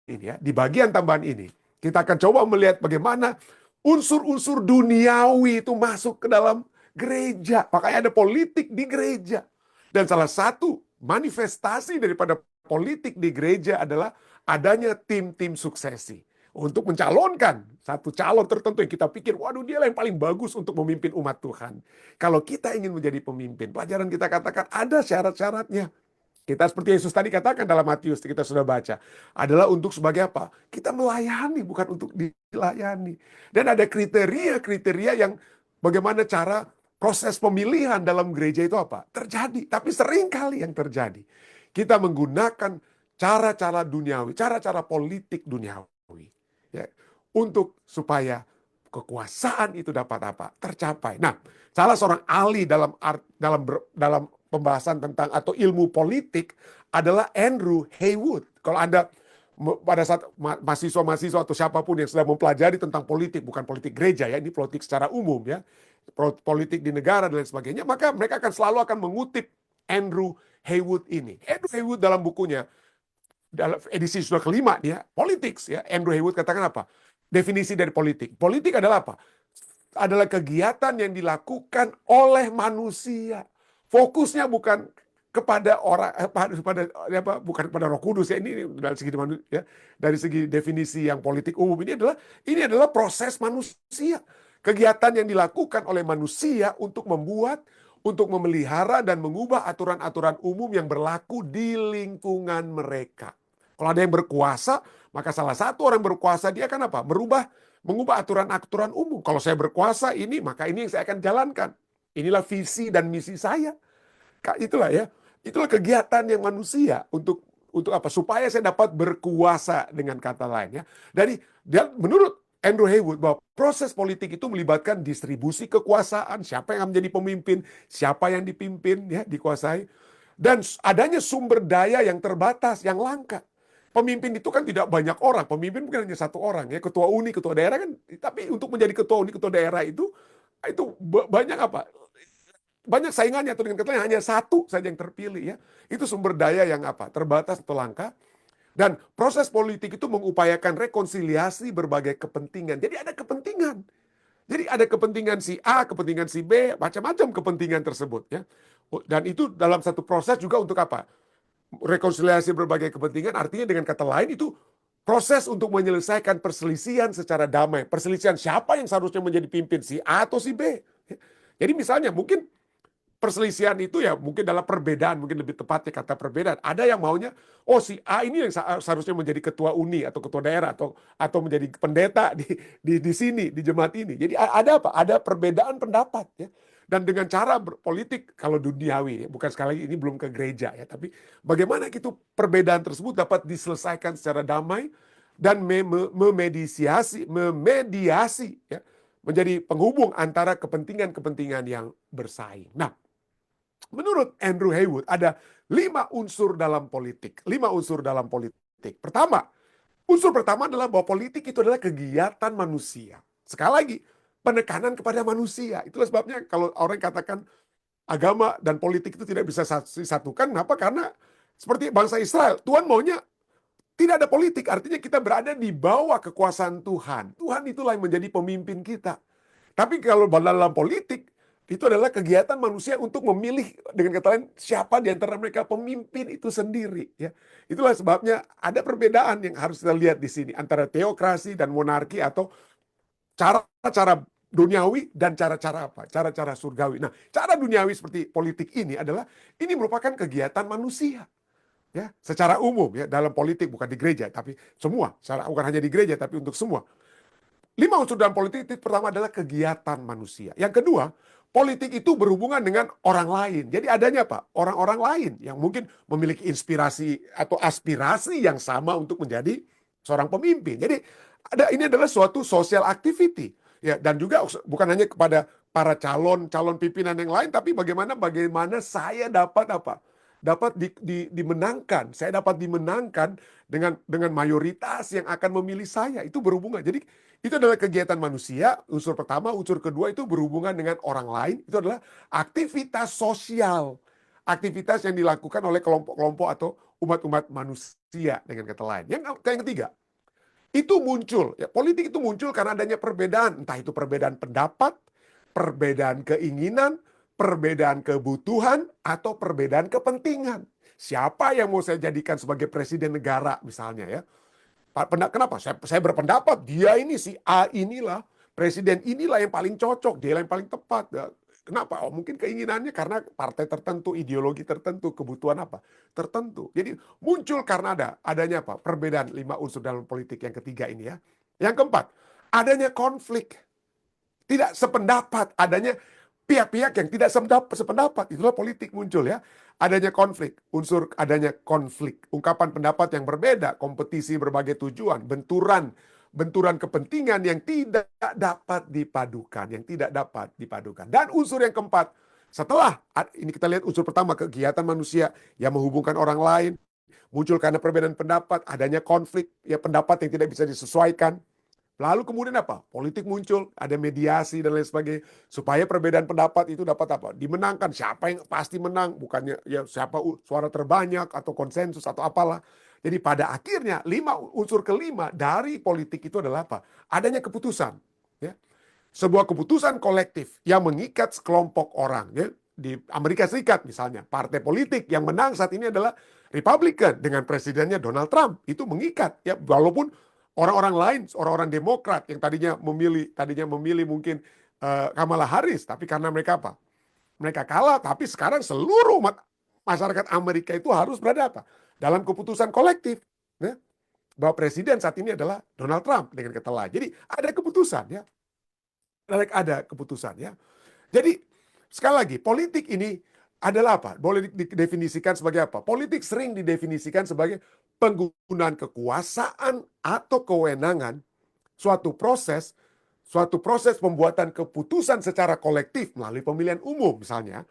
ini ya, di bagian tambahan ini, kita akan coba melihat bagaimana unsur-unsur duniawi itu masuk ke dalam gereja. Makanya ada politik di gereja. Dan salah satu manifestasi daripada politik di gereja adalah adanya tim-tim suksesi. Untuk mencalonkan satu calon tertentu yang kita pikir, waduh dia yang paling bagus untuk memimpin umat Tuhan. Kalau kita ingin menjadi pemimpin, pelajaran kita katakan ada syarat-syaratnya. Kita seperti Yesus tadi katakan dalam Matius, kita sudah baca. Adalah untuk sebagai apa? Kita melayani, bukan untuk dilayani. Dan ada kriteria-kriteria yang bagaimana cara proses pemilihan dalam gereja itu apa? Terjadi. Tapi sering kali yang terjadi. Kita menggunakan cara-cara duniawi, cara-cara politik duniawi. Ya, untuk supaya kekuasaan itu dapat apa? Tercapai. Nah, salah seorang ahli dalam pembahasan tentang atau ilmu politik adalah Andrew Haywood. Kalau Anda pada saat mahasiswa-mahasiswa atau siapapun yang sedang mempelajari tentang politik, bukan politik gereja ya, ini politik secara umum ya, politik di negara dan lain sebagainya, maka mereka akan mengutip Andrew Haywood ini. Andrew Haywood dalam bukunya, dalam edisi sudah kelima dia, Politics ya, Andrew Haywood katakan apa? Definisi dari politik. Politik adalah apa? Adalah kegiatan yang dilakukan oleh manusia. Fokusnya bukan kepada orang, bukan kepada Roh Kudus ya. Ini dari segi ya, dari segi definisi yang politik umum ini adalah proses manusia. Kegiatan yang dilakukan oleh manusia untuk membuat, untuk memelihara dan mengubah aturan-aturan umum yang berlaku di lingkungan mereka. Kalau ada yang berkuasa, maka salah satu orang berkuasa dia akan apa? Mengubah aturan-aturan umum. Kalau saya berkuasa ini, maka ini yang saya akan jalankan. Inilah visi dan misi saya. Itulah ya. Itulah kegiatan yang manusia untuk apa? Supaya saya dapat berkuasa, dengan kata lain ya. Dan menurut Andrew Haywood bahwa proses politik itu melibatkan distribusi kekuasaan, siapa yang akan menjadi pemimpin, siapa yang dipimpin ya, dikuasai, dan adanya sumber daya yang terbatas, yang langka. Pemimpin itu kan tidak banyak orang, pemimpin bukan hanya satu orang ya, ketua uni, ketua daerah kan, tapi untuk menjadi ketua uni, ketua daerah itu banyak apa? Banyak saingannya, atau dengan kata lain hanya satu saja yang terpilih ya. Itu sumber daya yang apa? Terbatas atau langka. Dan proses politik itu mengupayakan rekonsiliasi berbagai kepentingan. Jadi ada kepentingan. Jadi ada kepentingan si A, kepentingan si B, macam-macam kepentingan tersebut ya. Dan itu dalam satu proses juga untuk apa? Rekonsiliasi berbagai kepentingan, artinya dengan kata lain itu proses untuk menyelesaikan perselisihan secara damai. Perselisihan siapa yang seharusnya menjadi pimpin, si A atau si B. Jadi misalnya mungkin perselisihan itu ya mungkin dalam perbedaan, mungkin lebih tepatnya kata perbedaan. Ada yang maunya, oh si A ini yang seharusnya menjadi ketua uni atau ketua daerah atau menjadi pendeta di sini, di jemaat ini. Jadi ada apa? Ada perbedaan pendapat ya. Dan dengan cara berpolitik, kalau duniawi, ya, bukan sekali lagi ini belum ke gereja ya, tapi bagaimana itu perbedaan tersebut dapat diselesaikan secara damai dan memediasi ya, menjadi penghubung antara kepentingan-kepentingan yang bersaing. Nah, menurut Andrew Haywood ada 5 unsur dalam politik. 5 unsur dalam politik. Unsur pertama adalah bahwa politik itu adalah kegiatan manusia. Sekali lagi, penekanan kepada manusia. Itulah sebabnya kalau orang katakan agama dan politik itu tidak bisa disatukan. Kenapa? Karena seperti bangsa Israel, Tuhan maunya tidak ada politik. Artinya kita berada di bawah kekuasaan Tuhan. Tuhan itulah yang menjadi pemimpin kita. Tapi kalau dalam politik, itu adalah kegiatan manusia untuk memilih, dengan kata lain, siapa di antara mereka pemimpin itu sendiri. Ya. Itulah sebabnya ada perbedaan yang harus kita lihat di sini antara teokrasi dan monarki, atau cara-cara duniawi dan cara-cara apa? Cara-cara surgawi. Nah, cara duniawi seperti politik ini merupakan kegiatan manusia. Ya, secara umum ya, dalam politik, bukan di gereja, tapi semua. Bukan hanya di gereja, tapi untuk semua. 5 unsur dalam politik pertama adalah kegiatan manusia. Yang kedua, politik itu berhubungan dengan orang lain. Jadi adanya apa? Orang-orang lain yang mungkin memiliki inspirasi atau aspirasi yang sama untuk menjadi seorang pemimpin. Jadi ini adalah suatu social activity. Ya, dan juga bukan hanya kepada para calon pimpinan yang lain, tapi bagaimana saya dapat apa? Dapat dimenangkan. Saya dapat dimenangkan dengan mayoritas yang akan memilih saya. Itu berhubungan. Jadi itu adalah kegiatan manusia, unsur pertama. Unsur kedua itu berhubungan dengan orang lain. Itu adalah aktivitas sosial. Aktivitas yang dilakukan oleh kelompok-kelompok atau umat-umat manusia dengan kata lain. Yang ketiga, itu muncul, ya, politik itu muncul karena adanya perbedaan, entah itu perbedaan pendapat, perbedaan keinginan, perbedaan kebutuhan, atau perbedaan kepentingan. Siapa yang mau saya jadikan sebagai presiden negara misalnya ya? Kenapa? Saya berpendapat dia ini si A inilah, presiden inilah yang paling cocok, dia yang paling tepat. Ya, kenapa? Oh, mungkin keinginannya karena partai tertentu, ideologi tertentu, kebutuhan apa tertentu. Jadi muncul karena adanya apa? Perbedaan 5 unsur dalam politik yang ketiga ini ya. Yang keempat, adanya konflik. Tidak sependapat, adanya pihak-pihak yang tidak sependapat. Itulah politik muncul ya. Adanya konflik, unsur adanya konflik, ungkapan pendapat yang berbeda, kompetisi berbagai tujuan, benturan kepentingan yang tidak dapat dipadukan, Dan unsur yang keempat, setelah ini kita lihat unsur pertama, kegiatan manusia yang menghubungkan orang lain, muncul karena perbedaan pendapat, adanya konflik, ya pendapat yang tidak bisa disesuaikan. Lalu kemudian apa? Politik muncul, ada mediasi dan lain sebagainya. Supaya perbedaan pendapat itu dapat apa? Dimenangkan. Siapa yang pasti menang? Bukannya ya siapa suara terbanyak atau konsensus atau apalah. Jadi pada akhirnya unsur kelima dari politik itu adalah apa? Adanya keputusan. Ya. Sebuah keputusan kolektif yang mengikat sekelompok orang. Ya. Di Amerika Serikat misalnya, partai politik yang menang saat ini adalah Republican dengan presidennya Donald Trump. Itu mengikat. Ya, walaupun orang-orang lain, orang-orang Demokrat yang tadinya memilih mungkin Kamala Harris, tapi karena mereka apa? Mereka kalah, tapi sekarang seluruh masyarakat Amerika itu harus berada apa? Dalam keputusan kolektif, ya, bahwa presiden saat ini adalah Donald Trump dengan kata lain. Jadi ada keputusan ya, ada keputusan ya. Jadi sekali lagi politik ini adalah apa? Boleh didefinisikan sebagai apa? Politik sering didefinisikan sebagai penggunaan kekuasaan atau kewenangan suatu proses pembuatan keputusan secara kolektif melalui pemilihan umum misalnya,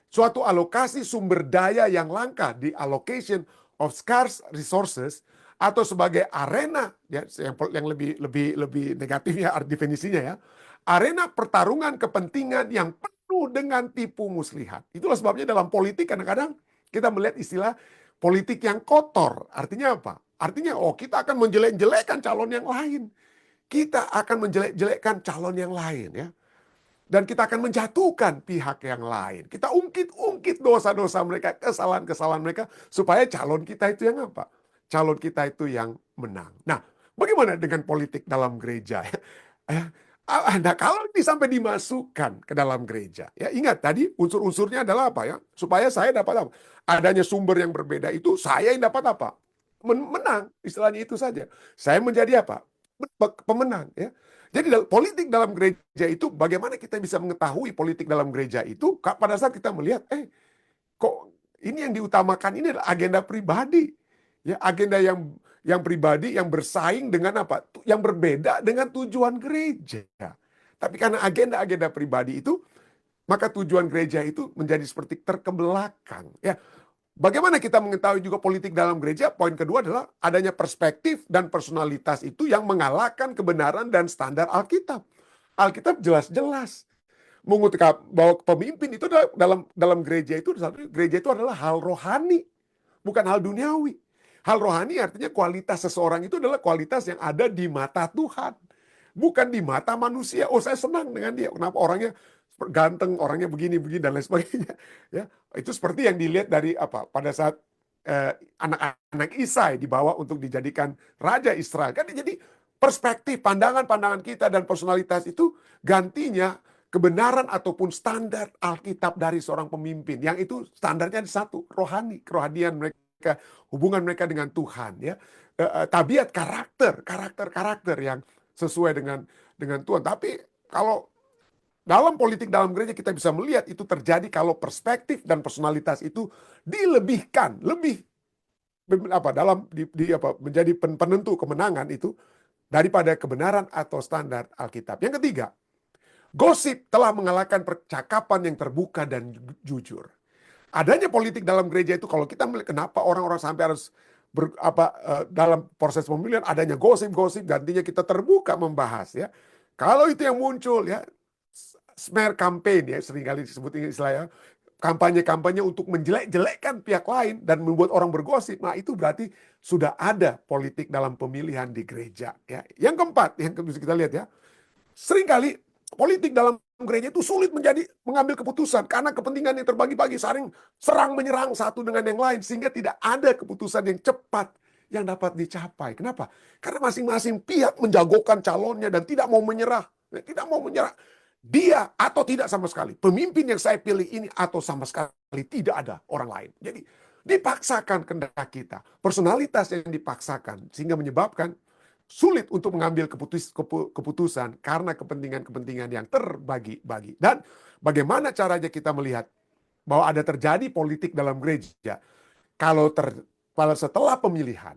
suatu alokasi sumber daya yang langka di allocation of scarce resources, atau sebagai arena ya, yang lebih negatifnya definisinya ya, arena pertarungan kepentingan yang penuh dengan tipu muslihat. Itulah sebabnya dalam politik kadang-kadang kita melihat istilah politik yang kotor. Artinya apa? Artinya kita akan menjelek-jelekkan calon yang lain. Kita akan menjelek-jelekkan calon yang lain ya. Dan kita akan menjatuhkan pihak yang lain. Kita ungkit-ungkit dosa-dosa mereka, kesalahan-kesalahan mereka, supaya calon kita itu yang apa? Calon kita itu yang menang. Nah, bagaimana dengan politik dalam gereja? Nah, kalau ini sampai dimasukkan ke dalam gereja, ya ingat tadi unsur-unsurnya adalah apa ya? Supaya saya dapat apa? Adanya sumber yang berbeda itu, saya yang dapat apa? Menang, istilahnya itu saja. Saya menjadi apa? Pemenang ya. Jadi politik dalam gereja itu, bagaimana kita bisa mengetahui politik dalam gereja itu pada saat kita melihat, kok ini yang diutamakan ini adalah agenda pribadi, ya agenda yang pribadi yang bersaing dengan apa? Yang berbeda dengan tujuan gereja. Tapi karena agenda-agenda pribadi itu, maka tujuan gereja itu menjadi seperti terkebelakang. Ya, bagaimana kita mengetahui juga politik dalam gereja? Poin kedua adalah adanya perspektif dan personalitas itu yang mengalahkan kebenaran dan standar Alkitab. Alkitab jelas-jelas mengutuk bahwa pemimpin itu dalam gereja itu adalah hal rohani, bukan hal duniawi. Hal rohani artinya kualitas seseorang itu adalah kualitas yang ada di mata Tuhan, bukan di mata manusia. Oh, saya senang dengan dia. Kenapa orangnya ganteng, orangnya begini-begini dan lain sebagainya. Ya, itu seperti yang dilihat dari apa pada saat anak-anak Isai dibawa untuk dijadikan raja Israel. Kan jadi perspektif, pandangan-pandangan kita dan personalitas itu gantinya kebenaran ataupun standar Alkitab dari seorang pemimpin. Yang itu standarnya satu, rohani, kerohanian mereka, hubungan mereka dengan Tuhan ya. Tabiat karakter yang sesuai dengan Tuhan. Tapi kalau dalam politik dalam gereja kita bisa melihat itu terjadi kalau perspektif dan personalitas itu dilebihkan, menjadi penentu kemenangan itu daripada kebenaran atau standar Alkitab. Yang ketiga, gosip telah mengalahkan percakapan yang terbuka dan jujur. Adanya politik dalam gereja itu, kalau kita melihat kenapa orang-orang sampai harus dalam proses pemilihan adanya gosip-gosip, gantinya kita terbuka membahas ya. Kalau itu yang muncul ya, smear campaign ya, seringkali disebut istilahnya, kampanye-kampanye untuk menjelek-jelekkan pihak lain dan membuat orang bergosip, nah itu berarti sudah ada politik dalam pemilihan di gereja. Ya. Yang keempat, yang bisa kita lihat ya, seringkali politik dalam gereja itu sulit mengambil keputusan karena kepentingan yang terbagi-bagi, saling serang menyerang satu dengan yang lain, sehingga tidak ada keputusan yang cepat yang dapat dicapai. Kenapa? Karena masing-masing pihak menjagokan calonnya dan tidak mau menyerah. Tidak mau menyerah. Dia atau tidak sama sekali. Pemimpin yang saya pilih ini atau sama sekali tidak ada orang lain. Jadi dipaksakan kehendak kita. Personalitas yang dipaksakan sehingga menyebabkan sulit untuk mengambil keputusan karena kepentingan-kepentingan yang terbagi-bagi. Dan bagaimana caranya kita melihat bahwa ada terjadi politik dalam gereja? Kalau setelah pemilihan,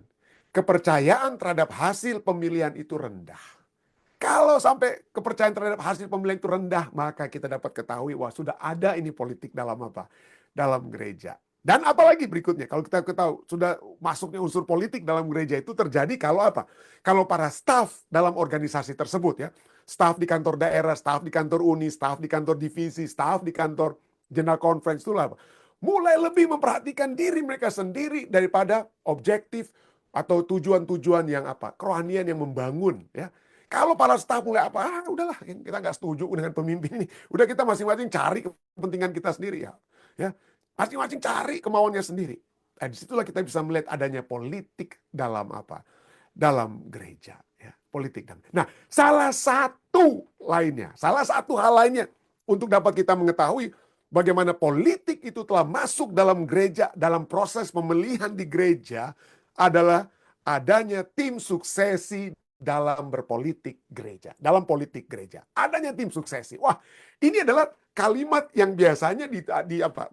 kepercayaan terhadap hasil pemilihan itu rendah. Kalau sampai kepercayaan terhadap hasil pemilihan itu rendah, maka kita dapat ketahui, wah sudah ada ini politik dalam apa? Dalam gereja. Dan apalagi berikutnya, kalau kita ketahui, sudah masuknya unsur politik dalam gereja itu terjadi kalau apa? Kalau para staf dalam organisasi tersebut ya, staf di kantor daerah, staf di kantor uni, staf di kantor divisi, staf di kantor general conference, itulah apa? Mulai lebih memperhatikan diri mereka sendiri daripada objektif atau tujuan-tujuan yang apa? Kerohanian yang membangun ya. Kalau para staf mulai apa, udahlah kita nggak setuju dengan pemimpin ini. Udah kita masing-masing cari kepentingan kita sendiri ya. Ya, masing-masing cari kemauannya sendiri. Nah, disitulah kita bisa melihat adanya politik dalam apa? Dalam gereja. Ya, politik. Nah, salah satu hal lainnya untuk dapat kita mengetahui bagaimana politik itu telah masuk dalam gereja, dalam proses pemilihan di gereja adalah adanya tim suksesi dalam berpolitik gereja, dalam politik gereja. Adanya tim suksesi. Wah, ini adalah kalimat yang biasanya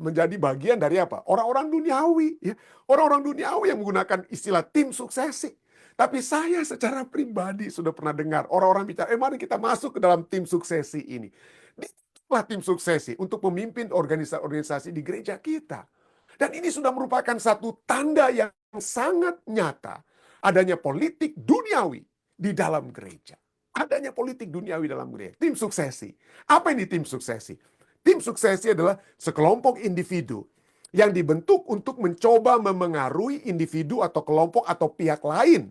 menjadi bagian dari apa? Orang-orang duniawi, ya. Orang-orang duniawi yang menggunakan istilah tim suksesi. Tapi saya secara pribadi sudah pernah dengar orang-orang bicara, mari kita masuk ke dalam tim suksesi ini. Itulah tim suksesi untuk memimpin organisasi di gereja kita. Dan ini sudah merupakan satu tanda yang sangat nyata adanya politik duniawi di dalam gereja. Adanya politik duniawi dalam gereja. Tim suksesi. Apa ini tim suksesi? Tim suksesi adalah sekelompok individu yang dibentuk untuk mencoba memengaruhi individu atau kelompok atau pihak lain.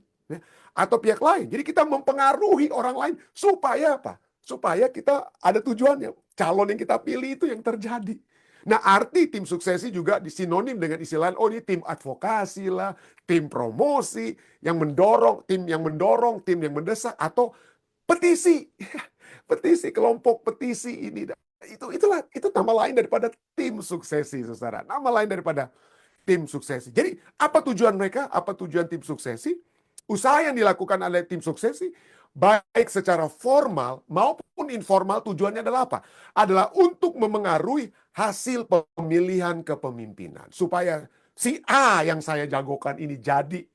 Atau pihak lain. Jadi kita mempengaruhi orang lain supaya apa? Supaya kita ada tujuannya. Calon yang kita pilih itu yang terjadi. Nah, arti tim suksesi juga disinonim dengan istilah, oh ini tim advokasi lah, tim promosi, tim yang mendorong, tim yang mendesak, atau petisi. Petisi, kelompok petisi ini. Itu nama lain daripada tim suksesi, saudara. Nama lain daripada tim suksesi. Jadi, apa tujuan mereka? Apa tujuan tim suksesi? Usaha yang dilakukan oleh tim suksesi, baik secara formal maupun informal, tujuannya adalah apa? Adalah untuk memengaruhi hasil pemilihan kepemimpinan. Supaya si A yang saya jagokan ini jadi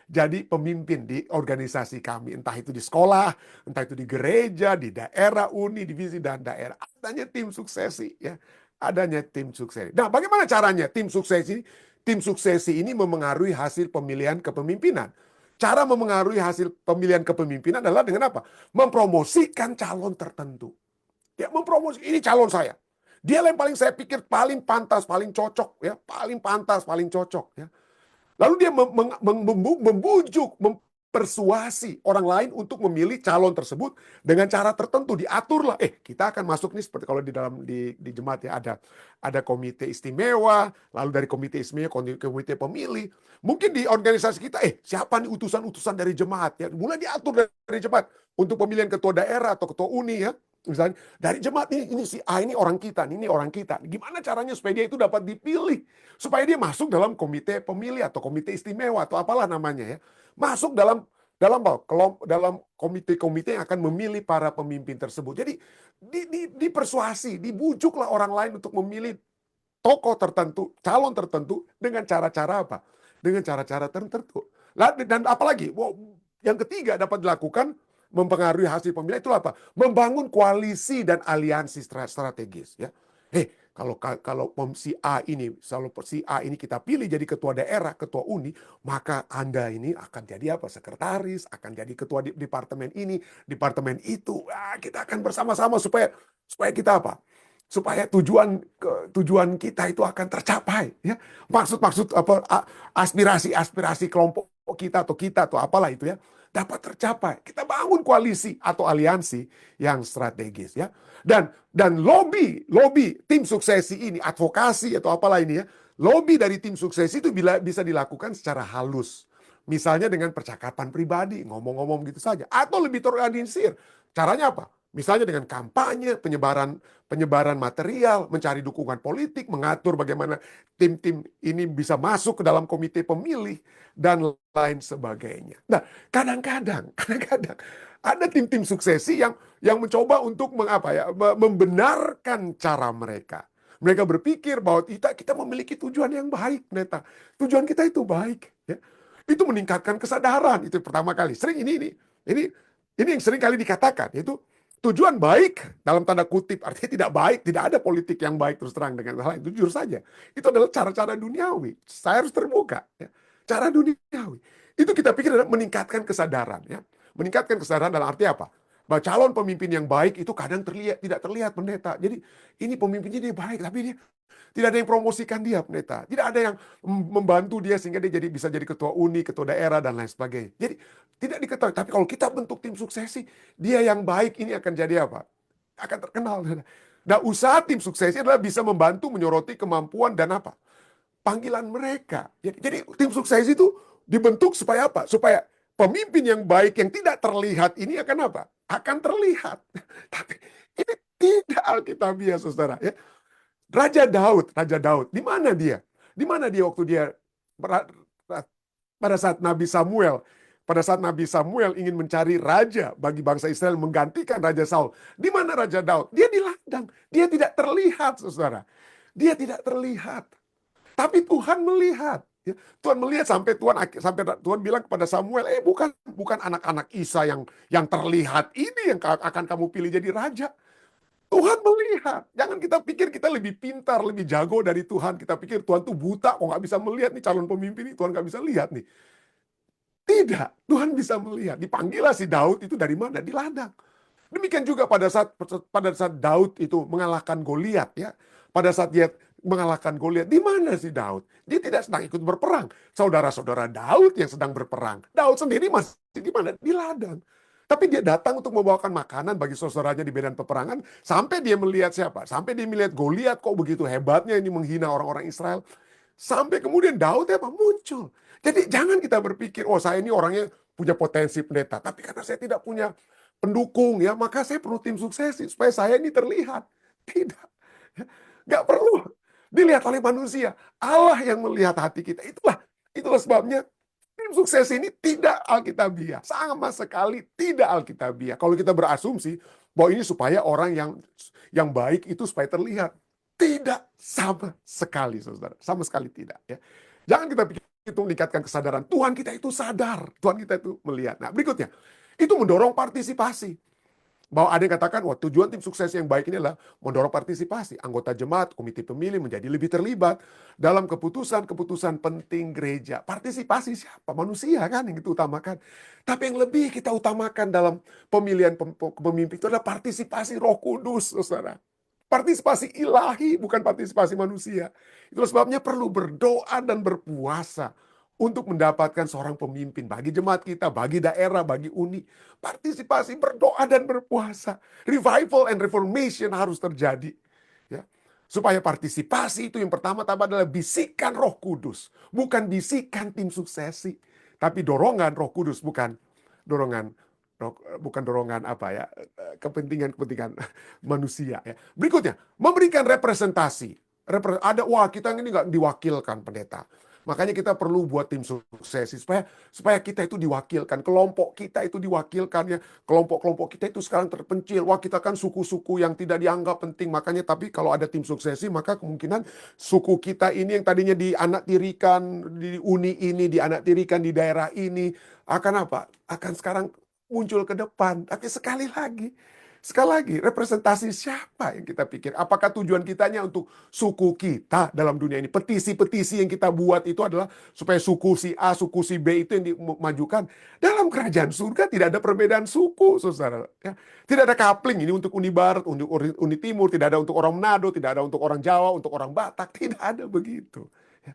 jadi pemimpin di organisasi kami. Entah itu di sekolah, entah itu di gereja, di daerah, uni, divisi, dan daerah. Adanya tim suksesi. Ya. Adanya tim suksesi. Nah, bagaimana caranya tim suksesi? Tim suksesi ini memengaruhi hasil pemilihan kepemimpinan. Cara memengaruhi hasil pemilihan kepemimpinan adalah dengan apa? Mempromosikan calon tertentu. Ya, mempromosi, ini calon saya. Dia yang paling saya pikir paling pantas, paling cocok. Ya, paling pantas, paling cocok. Ya. Lalu dia membujuk, mempersuasi orang lain untuk memilih calon tersebut dengan cara tertentu. Diaturlah, kita akan masuk nih seperti kalau di dalam di jemaat ya ada komite istimewa, lalu dari komite istimewa komite pemilih. Mungkin di organisasi kita, siapa nih utusan-utusan dari jemaat ya? Mulai diatur dari jemaat untuk pemilihan ketua daerah atau ketua uni ya. Misalnya dari jemaat ini si A ini orang kita, ini orang kita. Gimana caranya supaya dia itu dapat dipilih? Supaya dia masuk dalam komite pemilih atau komite istimewa atau apalah namanya ya. Masuk dalam komite-komite yang akan memilih para pemimpin tersebut. Jadi dipersuasi, dibujuklah orang lain untuk memilih tokoh tertentu, calon tertentu dengan cara-cara apa? Dengan cara-cara tertentu. Dan apalagi, yang ketiga dapat dilakukan mempengaruhi hasil pemilihan itu apa? Membangun koalisi dan aliansi strategis ya. Kalau si A ini kita pilih jadi ketua daerah, ketua uni, maka Anda ini akan jadi apa? Sekretaris, akan jadi ketua departemen ini, departemen itu. Kita akan bersama-sama supaya kita apa? supaya tujuan kita itu akan tercapai, ya. Maksud-maksud apa, aspirasi-aspirasi kelompok kita atau apalah itu, ya, dapat tercapai. Kita bangun koalisi atau aliansi yang strategis, ya. Dan lobby tim suksesi ini, advokasi atau apalah ini, ya. Lobby dari tim sukses itu bisa dilakukan secara halus. Misalnya dengan percakapan pribadi, ngomong-ngomong gitu saja, atau lebih terorganisir. Caranya apa? Misalnya dengan kampanye, penyebaran material, mencari dukungan politik, mengatur bagaimana tim-tim ini bisa masuk ke dalam komite pemilih, dan lain sebagainya. Nah, kadang-kadang ada tim-tim suksesi yang mencoba untuk membenarkan cara mereka. Mereka berpikir bahwa kita memiliki tujuan yang baik, Neta. Tujuan kita itu baik, ya. Itu meningkatkan kesadaran, itu pertama kali. Sering ini yang sering kali dikatakan, yaitu tujuan baik dalam tanda kutip, artinya tidak baik, tidak ada politik yang baik, terus terang dengan hal itu, jujur saja. Itu adalah cara-cara duniawi. Saya harus terbuka, ya. Cara duniawi. Itu kita pikir adalah meningkatkan kesadaran, ya. Meningkatkan kesadaran dalam arti apa? Bahwa calon pemimpin yang baik itu kadang tidak terlihat, pendeta. Jadi ini pemimpinnya dia baik, tapi dia tidak ada yang promosikan dia, pendeta. Tidak ada yang membantu dia sehingga dia bisa jadi ketua uni, ketua daerah, dan lain sebagainya. Jadi tidak diketahui. Tapi kalau kita bentuk tim suksesi, dia yang baik ini akan jadi apa? Akan terkenal. Nah, usaha tim suksesi adalah bisa membantu menyoroti kemampuan dan apa? Panggilan mereka. Jadi tim sukses itu dibentuk supaya apa? Supaya pemimpin yang baik yang tidak terlihat ini akan apa? Akan terlihat. Tapi ini tidak alkitabiah, saudara. Ya. Raja Daud, di mana dia? Di mana dia waktu dia pada saat Nabi Samuel ingin mencari raja bagi bangsa Israel menggantikan Raja Saul. Di mana Raja Daud? Dia di ladang. Dia tidak terlihat, saudara. Dia tidak terlihat. Tapi Tuhan melihat. Ya, Tuhan melihat sampai Tuhan bilang kepada Samuel, bukan anak-anak Isa yang terlihat ini yang akan kamu pilih jadi raja. Tuhan melihat. Jangan kita pikir kita lebih pintar, lebih jago dari Tuhan. Kita pikir Tuhan tuh buta, kok nggak bisa melihat nih calon pemimpin ini. Tuhan nggak bisa lihat nih. Tidak, Tuhan bisa melihat. Dipanggillah si Daud itu dari mana? Di ladang. Demikian juga pada saat Daud itu mengalahkan Goliat, ya. Pada saat dia mengalahkan Goliat, di mana si Daud? Dia tidak sedang ikut berperang. Saudara-saudara Daud yang sedang berperang. Daud sendiri masih di mana? Di ladang. Tapi dia datang untuk membawakan makanan bagi saudaranya di medan peperangan. Sampai dia melihat siapa? Sampai dia melihat Goliat, kok begitu hebatnya ini menghina orang-orang Israel. Sampai kemudian Daud muncul. Jadi jangan kita berpikir, oh saya ini orangnya punya potensi pendeta. Tapi karena saya tidak punya pendukung, ya maka saya perlu tim sukses supaya saya ini terlihat. Tidak. Nggak perlu dilihat oleh manusia. Allah yang melihat hati kita. Itulah sebabnya tim sukses ini tidak alkitabiah. Sama sekali tidak alkitabiah. Kalau kita berasumsi bahwa ini supaya orang yang baik itu supaya terlihat. Tidak, sama sekali, saudara. Sama sekali tidak. Ya. Jangan kita pikir itu meningkatkan kesadaran. Tuhan kita itu sadar. Tuhan kita itu melihat. Nah, berikutnya. Itu mendorong partisipasi. Bahwa ada yang katakan, wah tujuan tim sukses yang baik ini adalah mendorong partisipasi. Anggota jemaat, komite pemilih menjadi lebih terlibat dalam keputusan-keputusan penting gereja. Partisipasi siapa? Manusia kan yang kita utamakan. Tapi yang lebih kita utamakan dalam pemilihan pemimpin itu adalah partisipasi Roh Kudus, saudara. Partisipasi ilahi, bukan partisipasi manusia. Itulah sebabnya perlu berdoa dan berpuasa untuk mendapatkan seorang pemimpin bagi jemaat kita, bagi daerah, bagi uni. Partisipasi, berdoa dan berpuasa. Revival and reformation harus terjadi. Ya. Supaya partisipasi itu yang pertama-tama adalah bisikan Roh Kudus. Bukan bisikan tim suksesi. Tapi dorongan Roh Kudus, dorongan dorongan kepentingan manusia. Ya. Berikutnya, memberikan representasi. Wah kita ini nggak diwakilkan, pendeta. Makanya kita perlu buat tim sukses supaya kita itu diwakilkan, kelompok kita itu diwakilkan, ya. Kelompok-kelompok kita itu sekarang terpencil. Wah, kita kan suku-suku yang tidak dianggap penting. Makanya tapi kalau ada tim suksesi, maka kemungkinan suku kita ini yang tadinya dianaktirikan di uni ini, dianaktirikan di daerah ini, akan apa? Akan sekarang muncul ke depan. Tapi sekali lagi, Sekali lagi, representasi siapa yang kita pikir? Apakah tujuan kitanya untuk suku kita dalam dunia ini? Petisi-petisi yang kita buat itu adalah supaya suku si A, suku si B itu yang dimajukan. Dalam kerajaan surga tidak ada perbedaan suku, saudara. Ya. Tidak ada coupling ini untuk Uni Barat, untuk Uni Timur, tidak ada untuk orang Manado, tidak ada untuk orang Jawa, untuk orang Batak, tidak ada begitu. Ya.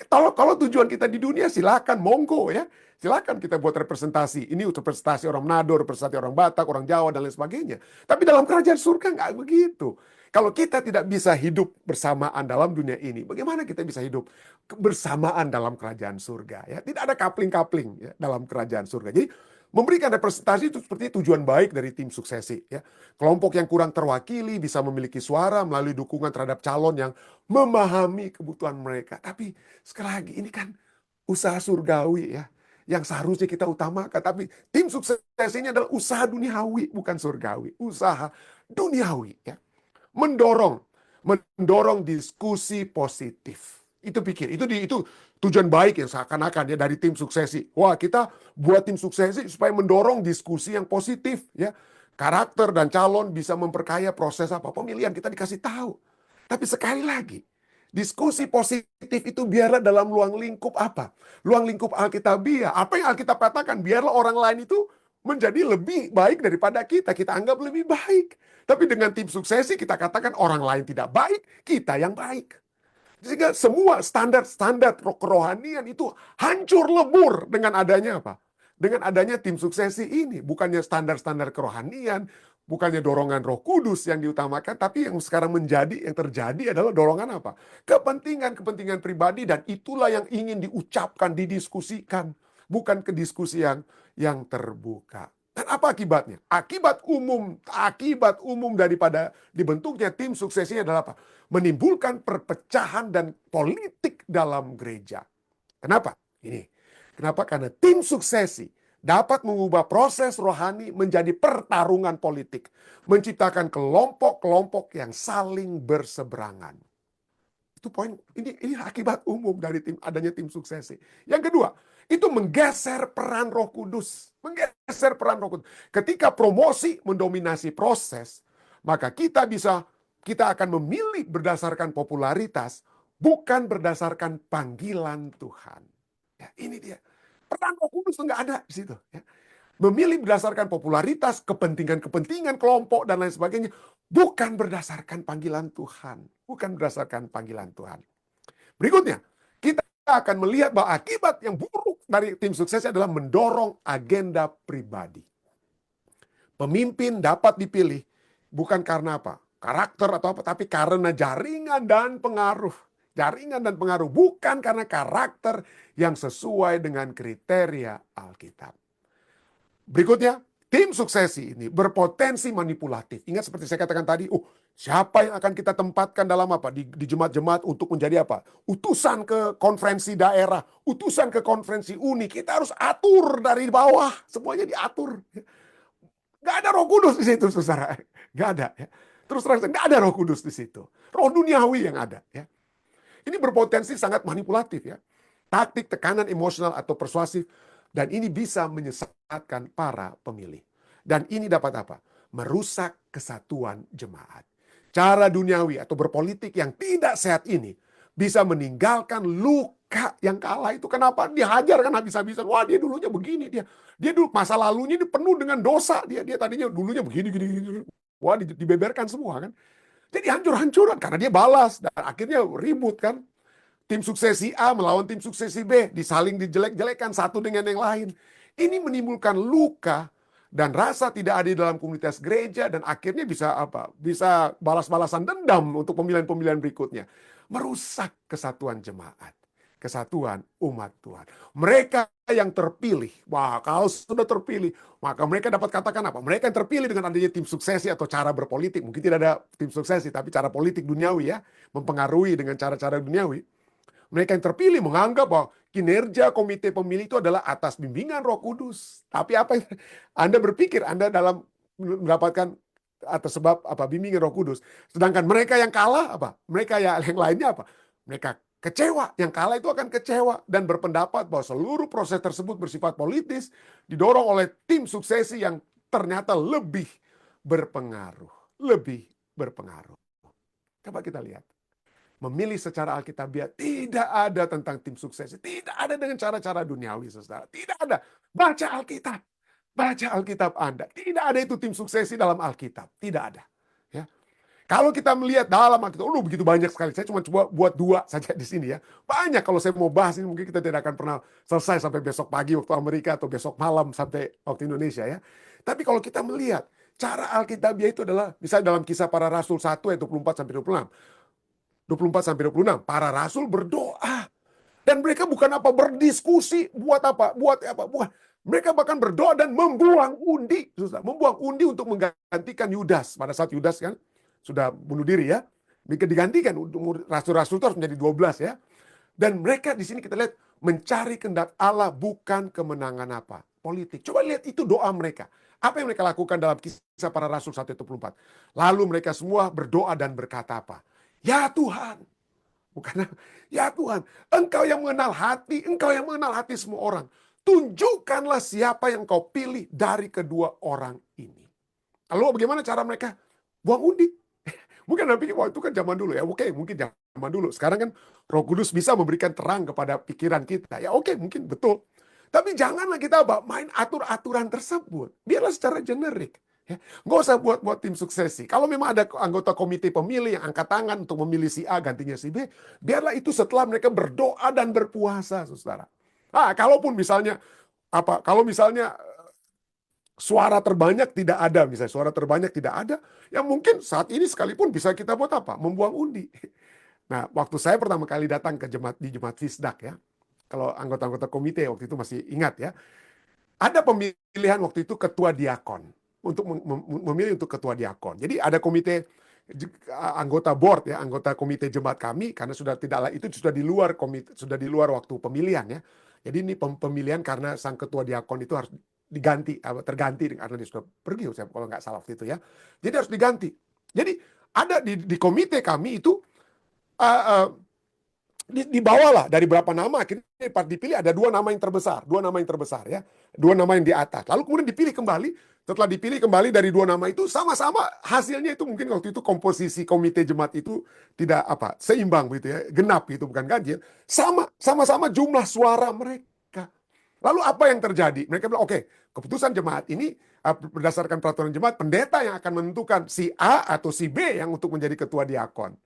Kalau tujuan kita di dunia silakan, monggo ya. Silakan kita buat representasi. Ini untuk representasi orang Manado, representasi orang Batak, orang Jawa, dan lain sebagainya. Tapi dalam kerajaan surga nggak begitu. Kalau kita tidak bisa hidup bersamaan dalam dunia ini, bagaimana kita bisa hidup bersamaan dalam kerajaan surga? Ya, tidak ada coupling-coupling ya, dalam kerajaan surga. Jadi memberikan representasi itu seperti tujuan baik dari tim suksesi. Ya. Kelompok yang kurang terwakili bisa memiliki suara melalui dukungan terhadap calon yang memahami kebutuhan mereka. Tapi sekali lagi ini kan usaha surgawi ya, yang seharusnya kita utamakan. Tapi tim sukses ini adalah usaha duniawi, bukan surgawi. Usaha duniawi. Ya. Mendorong diskusi positif. Itu pikir, itu tujuan baik yang seakan-akan ya dari tim suksesi. Wah, kita buat tim suksesi supaya mendorong diskusi yang positif. Ya. Karakter dan calon bisa memperkaya proses apa pemilihan, kita dikasih tahu. Tapi sekali lagi, diskusi positif itu biarlah dalam ruang lingkup apa? Ruang lingkup Alkitabiah. Apa yang Alkitab katakan? Biarlah orang lain itu menjadi lebih baik daripada kita. Kita anggap lebih baik. Tapi dengan tim suksesi kita katakan orang lain tidak baik, kita yang baik. Sehingga semua standar-standar kerohanian itu hancur lebur dengan adanya apa? Dengan adanya tim suksesi ini. Bukannya standar-standar kerohanian, bukannya dorongan Roh Kudus yang diutamakan, tapi yang sekarang yang terjadi adalah dorongan apa? Kepentingan-kepentingan pribadi, dan itulah yang ingin diucapkan, didiskusikan. Bukan ke diskusi yang terbuka. Dan apa akibatnya? Akibat umum daripada dibentuknya tim suksesnya adalah apa? Menimbulkan perpecahan dan politik dalam gereja. Kenapa? Kenapa? Karena tim suksesi dapat mengubah proses rohani menjadi pertarungan politik, menciptakan kelompok-kelompok yang saling berseberangan. Itu poin, ini akibat umum dari adanya tim suksesi. Yang kedua, itu menggeser peran Roh Kudus. Menggeser peran Roh Kudus. Ketika promosi mendominasi proses, maka kita akan memilih berdasarkan popularitas, bukan berdasarkan panggilan Tuhan. Ya, ini dia. Peran Roh Kudus itu nggak ada di situ. Ya. Memilih berdasarkan popularitas, kepentingan kelompok, dan lain sebagainya. Bukan berdasarkan panggilan Tuhan. Bukan berdasarkan panggilan Tuhan. Berikutnya, kita akan melihat bahwa akibat yang buruk dari tim sukses adalah mendorong agenda pribadi. Pemimpin dapat dipilih bukan karena apa? Karakter atau apa, tapi karena jaringan dan pengaruh. Jaringan dan pengaruh, bukan karena karakter yang sesuai dengan kriteria Alkitab. Berikutnya, tim suksesi ini berpotensi manipulatif. Ingat seperti saya katakan tadi, siapa yang akan kita tempatkan dalam apa? Di jemaat-jemaat untuk menjadi apa? Utusan ke konferensi daerah, utusan ke konferensi uni. Kita harus atur dari bawah, semuanya diatur. Gak ada Roh Kudus di situ, saudara. Gak ada. Ya. Terus terang, gak ada Roh Kudus di situ. Roh duniawi yang ada. Ya. Ini berpotensi sangat manipulatif ya. Taktik tekanan emosional atau persuasif. Dan ini bisa menyesatkan para pemilih. Dan ini dapat apa? Merusak kesatuan jemaat. Cara duniawi atau berpolitik yang tidak sehat ini bisa meninggalkan luka yang kalah itu. Kenapa? Dihajar kan habis-habisan. Wah, dia dulunya begini. Dia dulu masa lalunya ini penuh dengan dosa. Dia tadinya dulunya begini, gini. Wah, dibeberkan semua kan. Jadi hancur-hancuran karena dia balas. Dan akhirnya ribut kan. Tim suksesi A melawan tim suksesi B, disaling dijelek-jelekan satu dengan yang lain. Ini menimbulkan luka dan rasa tidak adil dalam komunitas gereja, dan akhirnya bisa apa? Bisa balas-balasan dendam untuk pemilihan-pemilihan berikutnya. Merusak kesatuan jemaat, kesatuan umat Tuhan. Mereka yang terpilih, wah kalau sudah terpilih, maka mereka dapat katakan apa? Mereka yang terpilih dengan adanya tim suksesi atau cara berpolitik. Mungkin tidak ada tim suksesi, tapi cara politik duniawi ya, mempengaruhi dengan cara-cara duniawi. Mereka yang terpilih menganggap bahwa kinerja komite pemilih itu adalah atas bimbingan Roh Kudus. Tapi apa yang Anda berpikir Anda dalam mendapatkan atas sebab apa bimbingan Roh Kudus. Sedangkan mereka yang kalah apa? Mereka yang lainnya apa? Mereka kecewa. Yang kalah itu akan kecewa dan berpendapat bahwa seluruh proses tersebut bersifat politis, didorong oleh tim suksesi yang ternyata lebih berpengaruh, lebih berpengaruh. Coba kita lihat. Memilih secara Alkitabiah tidak ada tentang tim sukses. Tidak ada dengan cara-cara duniawi, saudara. Tidak ada. Baca Alkitab. Baca Alkitab Anda. Tidak ada itu tim suksesi dalam Alkitab. Tidak ada. Ya. Kalau kita melihat dalam Alkitab, begitu banyak sekali. Saya cuma coba buat 2 saja di sini ya. Banyak kalau saya mau bahas ini mungkin kita tidak akan pernah selesai sampai besok pagi waktu Amerika atau besok malam sampai waktu Indonesia ya. Tapi kalau kita melihat cara Alkitabiah itu adalah misalnya dalam Kisah Para Rasul 1 ayat 24 sampai 26. 24-26, para rasul berdoa. Dan mereka bukan apa berdiskusi, buat apa? Bukan. Mereka bahkan berdoa dan membuang undi. Membuang undi untuk menggantikan Yudas. Pada saat Yudas kan sudah bunuh diri ya. Digantikan, rasul-rasul itu harus menjadi 12 ya. Dan mereka di sini kita lihat mencari kehendak Allah bukan kemenangan apa? Politik. Coba lihat itu doa mereka. Apa yang mereka lakukan dalam Kisah Para Rasul 1:24. Lalu mereka semua berdoa dan berkata apa? Ya Tuhan, bukan ya Tuhan, Engkau yang mengenal hati semua orang. Tunjukkanlah siapa yang Kau pilih dari kedua orang ini. Lalu bagaimana cara mereka? Buang undi. Mungkin Anda pikir, wah itu kan zaman dulu ya. Oke, mungkin zaman dulu. Sekarang kan Roh Kudus bisa memberikan terang kepada pikiran kita. Ya oke, mungkin betul. Tapi janganlah kita main atur-aturan tersebut. Biarlah secara generik. Ya, nggak usah buat tim suksesi. Kalau memang ada anggota komite pemilih yang angkat tangan untuk memilih si A gantinya si B, biarlah itu setelah mereka berdoa dan berpuasa, saudara. Kalaupun misalnya kalau misalnya suara terbanyak tidak ada, misalnya suara terbanyak tidak ada, ya mungkin saat ini sekalipun bisa kita buat apa? Membuang undi. Nah, waktu saya pertama kali datang ke jemaat Fisdak ya, kalau anggota-anggota komite waktu itu masih ingat ya, ada pemilihan waktu itu ketua diakon. Untuk memilih untuk ketua diakon. Jadi ada komite anggota board ya, anggota komite jemaat kami karena sudah sudah di luar komite, sudah di luar waktu pemilihan ya. Jadi ini pemilihan karena sang ketua diakon itu harus terganti karena dia sudah pergi kalau nggak salah waktu itu ya. Jadi harus diganti. Jadi ada di komite kami itu dibawalah dari berapa nama akhirnya dipilih ada 2 nama yang terbesar ya, 2 nama yang di atas. Lalu kemudian dipilih kembali. Setelah dipilih kembali dari 2 nama itu sama-sama hasilnya itu mungkin waktu itu komposisi komite jemaat itu tidak seimbang begitu ya, genap gitu bukan ganjil. Sama-sama jumlah suara mereka. Lalu apa yang terjadi? Mereka bilang oke, keputusan jemaat ini berdasarkan peraturan jemaat pendeta yang akan menentukan si A atau si B yang untuk menjadi ketua diakon.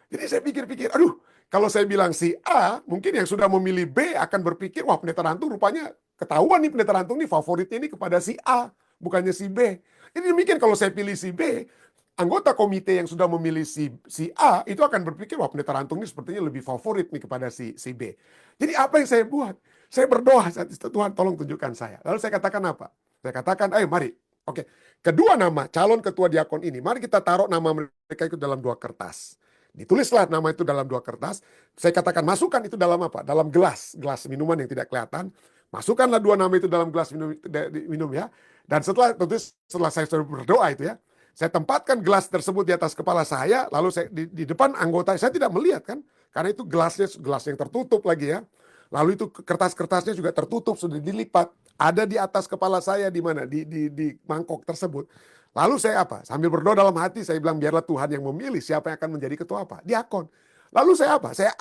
Jadi saya pikir-pikir, aduh, kalau saya bilang si A, mungkin yang sudah memilih B akan berpikir, wah pendeta Rantung rupanya ketahuan nih pendeta Rantung nih favoritnya ini kepada si A, bukannya si B. Jadi demikian kalau saya pilih si B, anggota komite yang sudah memilih si A itu akan berpikir, wah pendeta Rantung ini sepertinya lebih favorit nih kepada si B. Jadi apa yang saya buat? Saya berdoa saat itu, Tuhan tolong tunjukkan saya. Lalu saya katakan apa? Saya katakan, ayo mari. Oke, kedua nama calon ketua diakon ini, mari kita taruh nama mereka itu dalam 2 kertas. Ditulislah nama itu dalam 2 kertas. Saya katakan masukkan itu dalam apa? Dalam gelas minuman yang tidak kelihatan. Masukkanlah 2 nama itu dalam gelas minum ya. Dan setelah saya sudah berdoa itu ya, saya tempatkan gelas tersebut di atas kepala saya, lalu saya di depan anggota saya tidak melihat kan, karena itu gelas yang tertutup lagi ya. Lalu itu kertas-kertasnya juga tertutup, sudah dilipat, ada di atas kepala saya di mana di mangkok tersebut. Lalu saya sambil berdoa dalam hati, saya bilang biarlah Tuhan yang memilih siapa yang akan menjadi ketua diakon. Lalu saya saya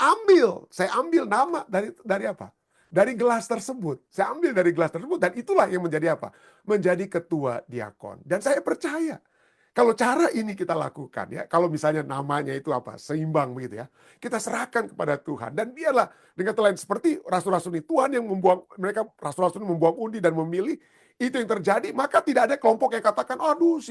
ambil nama dari apa? Dari gelas tersebut. Saya ambil dari gelas tersebut dan itulah yang menjadi apa? Menjadi ketua diakon. Dan saya percaya kalau cara ini kita lakukan ya, kalau misalnya namanya itu seimbang begitu ya, kita serahkan kepada Tuhan dan biarlah dengan lain seperti rasul-rasul ini, Tuhan yang rasul-rasul ini membuang undi dan memilih, itu yang terjadi, maka tidak ada kelompok yang katakan, aduh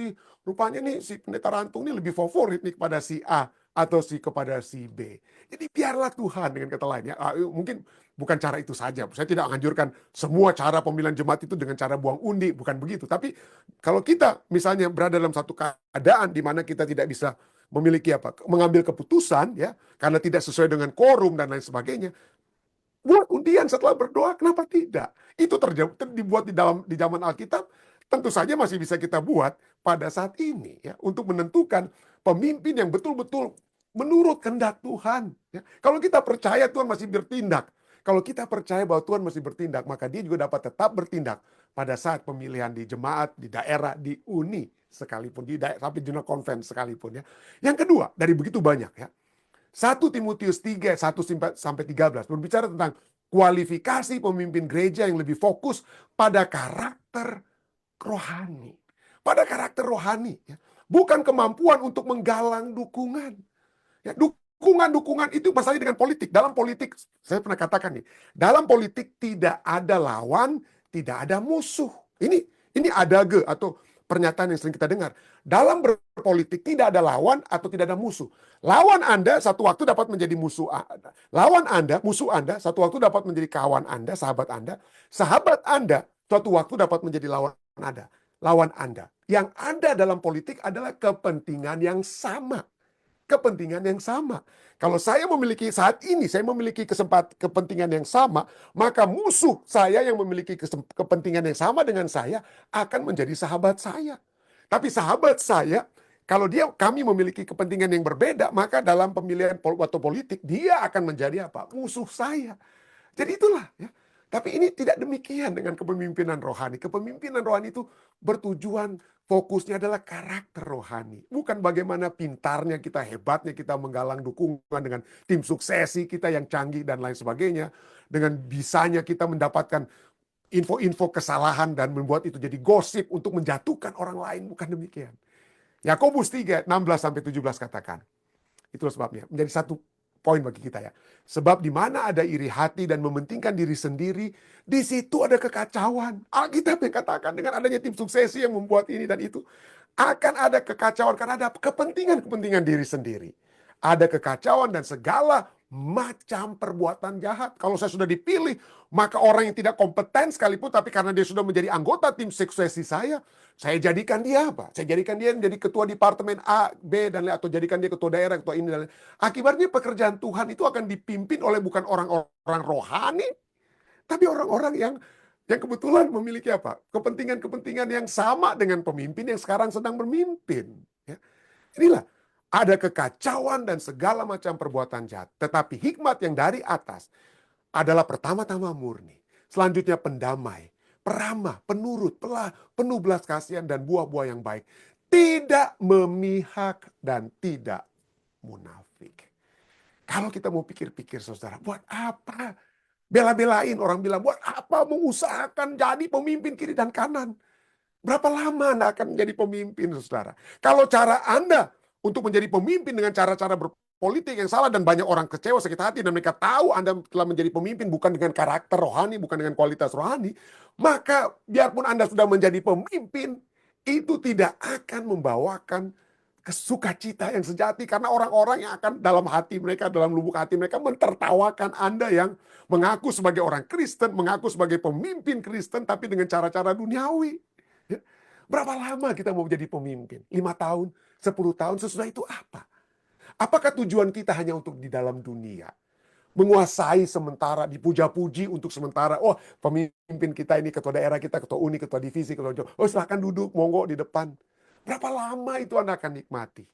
rupanya nih si pendeta Rantung ini lebih favorit nih kepada si A atau kepada si B. Jadi biarlah Tuhan dengan kata lain ya, mungkin bukan cara itu saja. Saya tidak menganjurkan semua cara pemilihan jemaat itu dengan cara buang undi, bukan begitu. Tapi kalau kita misalnya berada dalam satu keadaan di mana kita tidak bisa memiliki mengambil keputusan ya, karena tidak sesuai dengan quorum dan lain sebagainya, buat undian setelah berdoa, kenapa tidak? Itu dibuat di zaman Alkitab, tentu saja masih bisa kita buat pada saat ini ya, untuk menentukan pemimpin yang betul-betul menurut kehendak Tuhan. Ya. Kalau kita percaya Tuhan masih bertindak, kalau kita percaya bahwa Tuhan masih bertindak, maka dia juga dapat tetap bertindak pada saat pemilihan di jemaat, di daerah, di uni sekalipun, sampai jurnal konven sekalipun ya. Yang kedua, dari begitu banyak ya. 1 Timotius 3, 1-13 berbicara tentang kualifikasi pemimpin gereja yang lebih fokus pada karakter rohani. Pada karakter rohani. Ya. Bukan kemampuan untuk menggalang dukungan. Ya, dukungan itu masalahnya dengan politik. Dalam politik, saya pernah katakan nih, dalam politik tidak ada lawan, tidak ada musuh. Ini adage atau pernyataan yang sering kita dengar. Dalam berpolitik tidak ada lawan atau tidak ada musuh. Lawan Anda satu waktu dapat menjadi musuh Anda. Lawan Anda, musuh Anda, satu waktu dapat menjadi kawan Anda, sahabat Anda. Sahabat Anda, suatu waktu dapat menjadi lawan Anda. Lawan Anda. Yang ada dalam politik adalah kepentingan yang sama. Kepentingan yang sama. Kalau saya memiliki saat ini, saya memiliki kepentingan yang sama, maka musuh saya yang memiliki kepentingan yang sama dengan saya akan menjadi sahabat saya. Tapi sahabat saya, kalau kami memiliki kepentingan yang berbeda, maka dalam pemilihan atau politik, dia akan menjadi apa? Musuh saya. Jadi itulah ya. Tapi ini tidak demikian dengan kepemimpinan rohani. Kepemimpinan rohani itu bertujuan, fokusnya adalah karakter rohani. Bukan bagaimana pintarnya kita, hebatnya kita menggalang dukungan dengan tim suksesi kita yang canggih dan lain sebagainya. Dengan bisanya kita mendapatkan info-info kesalahan dan membuat itu jadi gosip untuk menjatuhkan orang lain. Bukan demikian. Yakobus 3, 16-17 katakan. Itulah sebabnya. Menjadi satu poin bagi kita ya. Sebab di mana ada iri hati dan mementingkan diri sendiri, di situ ada kekacauan. Alkitab yang katakan dengan adanya tim suksesi yang membuat ini dan itu, akan ada kekacauan karena ada kepentingan-kepentingan diri sendiri. Ada kekacauan dan segala macam perbuatan jahat. Kalau saya sudah dipilih, maka orang yang tidak kompeten sekalipun, tapi karena dia sudah menjadi anggota tim suksesi saya jadikan dia apa? Saya jadikan dia menjadi ketua departemen A, B, dan lain, atau jadikan dia ketua daerah, ketua ini, dan lain. Akibatnya pekerjaan Tuhan itu akan dipimpin oleh bukan orang-orang rohani, tapi orang-orang yang kebetulan memiliki apa? Kepentingan-kepentingan yang sama dengan pemimpin yang sekarang sedang bermimpin. Ya. Inilah, ada kekacauan dan segala macam perbuatan jahat. Tetapi hikmat yang dari atas adalah pertama-tama murni. Selanjutnya pendamai, peramah, penurut, penuh belas kasihan dan buah-buah yang baik. Tidak memihak dan tidak munafik. Kalau kita mau pikir-pikir saudara, buat apa? Bela-belain, orang bilang, buat apa mengusahakan jadi pemimpin kiri dan kanan? Berapa lama Anda akan menjadi pemimpin, saudara? Kalau cara Anda untuk menjadi pemimpin dengan cara-cara berpolitik yang salah dan banyak orang kecewa, sakit hati, dan mereka tahu Anda telah menjadi pemimpin bukan dengan karakter rohani, bukan dengan kualitas rohani, maka biarpun Anda sudah menjadi pemimpin, itu tidak akan membawakan sukacita yang sejati, karena orang-orang yang akan dalam hati mereka, dalam lubuk hati mereka mentertawakan Anda yang mengaku sebagai orang Kristen, mengaku sebagai pemimpin Kristen, tapi dengan cara-cara duniawi. Ya. Berapa lama kita mau jadi pemimpin? 5 tahun, 10 tahun, sesudah itu apa? Apakah tujuan kita hanya untuk di dalam dunia? Menguasai sementara, dipuja-puji untuk sementara. Oh, pemimpin kita ini, ketua daerah kita, ketua uni, ketua divisi, ketua jom. Oh, silahkan duduk, monggo di depan. Berapa lama itu Anda akan nikmati?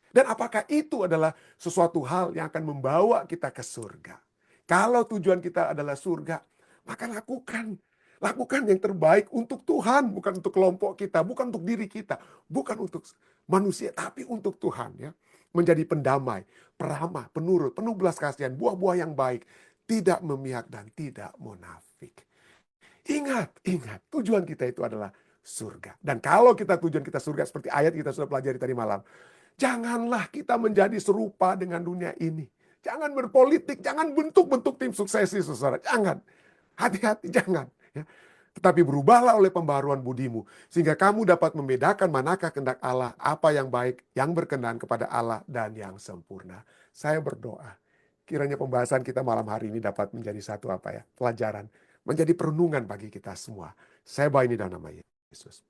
Dan apakah itu adalah sesuatu hal yang akan membawa kita ke surga? Kalau tujuan kita adalah surga, maka lakukan. Lakukan yang terbaik untuk Tuhan, bukan untuk kelompok kita, bukan untuk diri kita, bukan untuk manusia, tapi untuk Tuhan. Ya, menjadi pendamai, peramah, penurut, penuh belas kasihan, buah-buah yang baik, tidak memihak dan tidak munafik. Ingat, tujuan kita itu adalah surga. Dan kalau tujuan kita surga seperti ayat kita sudah pelajari tadi malam, janganlah kita menjadi serupa dengan dunia ini. Jangan berpolitik, jangan bentuk-bentuk tim suksesi, saudara. Jangan. Hati-hati, jangan. Ya. Tetapi berubahlah oleh pembaharuan budimu, sehingga kamu dapat membedakan manakah kehendak Allah, apa yang baik, yang berkenan kepada Allah, dan yang sempurna. Saya berdoa, kiranya pembahasan kita malam hari ini dapat menjadi satu pelajaran, menjadi perenungan bagi kita semua. Saya bawa ini dalam nama Yesus.